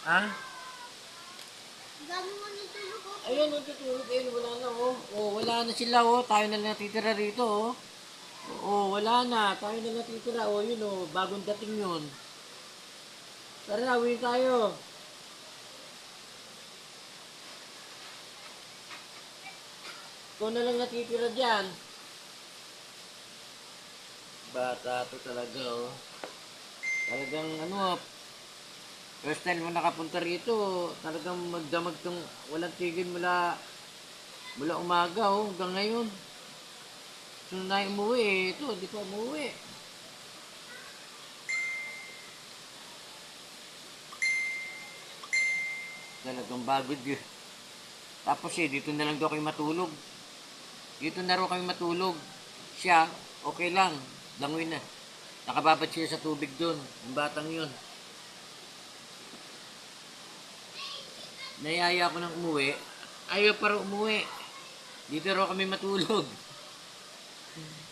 Ha? Dami mo nitulog oh. Ayun, natutulog. Ayun, wala na, oh. Oh, wala na sila, oh. Tayo na lang natitira rito, oh. Oh, wala na. Tayo na lang natitira, oh. Yun, oh. Bagong dating yun. Tara na, uwi tayo. Ikaw na lang natitira dyan. Bata to talaga, oh. Talagang, ano, first time mo nakapunta rito, talagang magdamag tong walang tigil mula umaga, oh. Hanggang ngayon. Sunod na umuwi, eh. Ito, di pa umuwi. Talagang bagod yun. Tapos eh, dito na lang daw kayo matulog. Dito na raw kami matulog. Siya, okay lang. Langoy na. Nakababad siya sa tubig doon. Yung batang yun. Nayaya ko ng umuwi. Ayaw para umuwi. Dito raw kami matulog.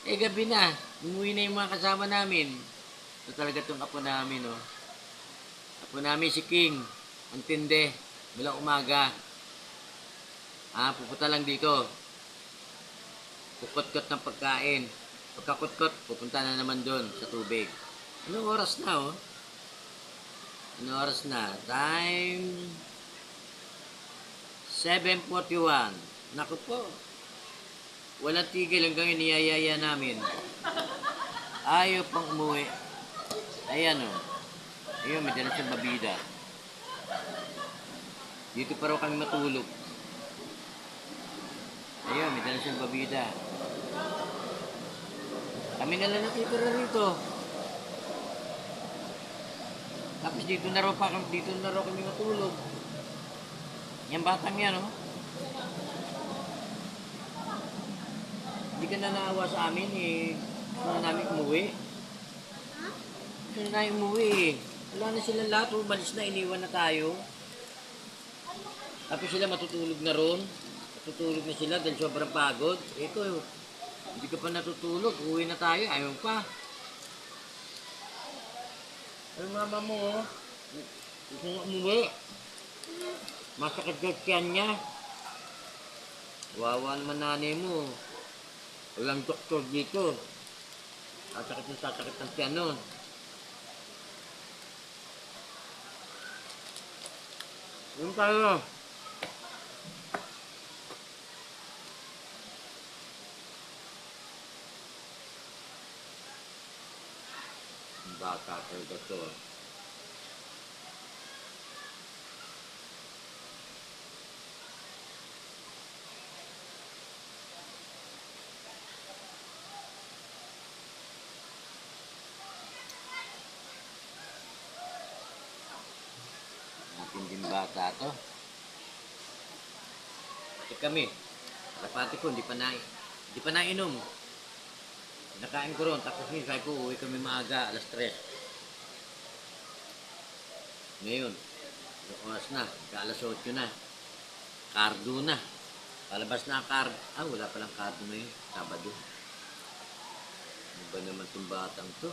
Eh gabi na. Umuwi na yung mga kasama namin. Ito talaga itong apo namin, oh. Apo namin si King. Ang tinde. Mula umaga. Ah, pupunta lang dito. Kukot-kot ng pagkain. Pagkakot-kot, pupunta na naman doon sa tubig. Anong oras na, oh? Anong oras na? Time 7:41. Naku po. Walang tigil hanggang iniyayaya namin. Ayaw pang umuwi. Ayan, oh. Ayun, may dala siyang babida. Dito pa raw kami matulog. Ayun, may dala siyang babida. Kami na lang natitira rito. Tapos dito na raw kami matulog. Yung batang yan, oh. Hindi ka na naawa sa amin, eh. Gusto na namin umuwi. Ha? Gusto na namin umuwi, eh. Wala na sila lahat, oh. Malis na, iniwan na tayo. Tapos sila matutulog na ron. Matutulog na sila dahil sobrang pagod. Ito, eh. Hindi ka pa natutulog. Uwi na tayo. Ayaw pa. Ay, mama mo, oh. Gusto nga umuwi. Masakit daw tiyan niya. Wawa naman nanay mo. Walang doktor dito. Sasakit ng tiyan nun. Yung tayo. Bata talaga to. Matinding bata to. Pati kami. Kalapati ko, hindi pa nainom. Nakain ko ron, tapos sabi ko, uwi kami maaga, alas 3. Ngayon, yung oras na, alas 8 na. Cardo na. Palabas na ang cardo. Ah, wala palang cardo na yun. Sabado. Ano ba naman itong batang to?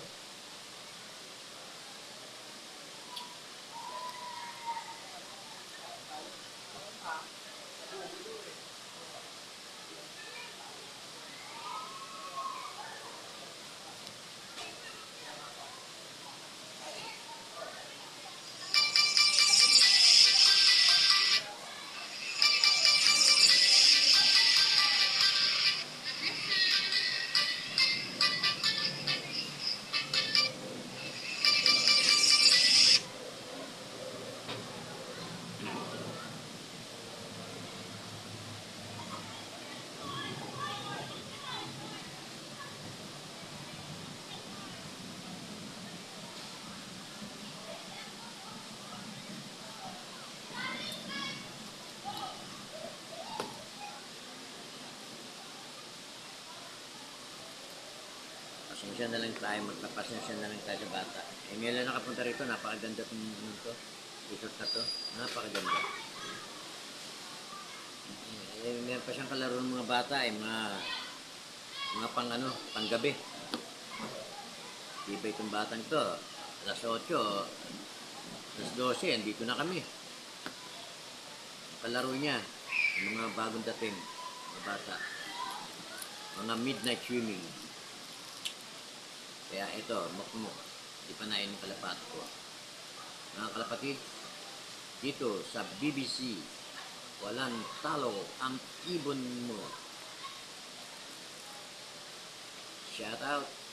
Pasensya na lang tayo, magpapasensya na lang tayo sa bata. Eh, ngayon lang nakapunta rito, napakaganda itong ano to. Resort na to, napakaganda. Eh, meron pa siyang kalaro ng mga bata, eh, mga pang ano, pang gabi. Iba itong batang to, alas 8, alas 12, andito na kami. Palaro niya, yung mga bagong dating, mga bata. Mga midnight swimming. Kaya ito, mukmuk. Di pa na yung kalapat ko. Mga kalapatid, dito sa BBC, walang talo ang ibon mo. Shout out!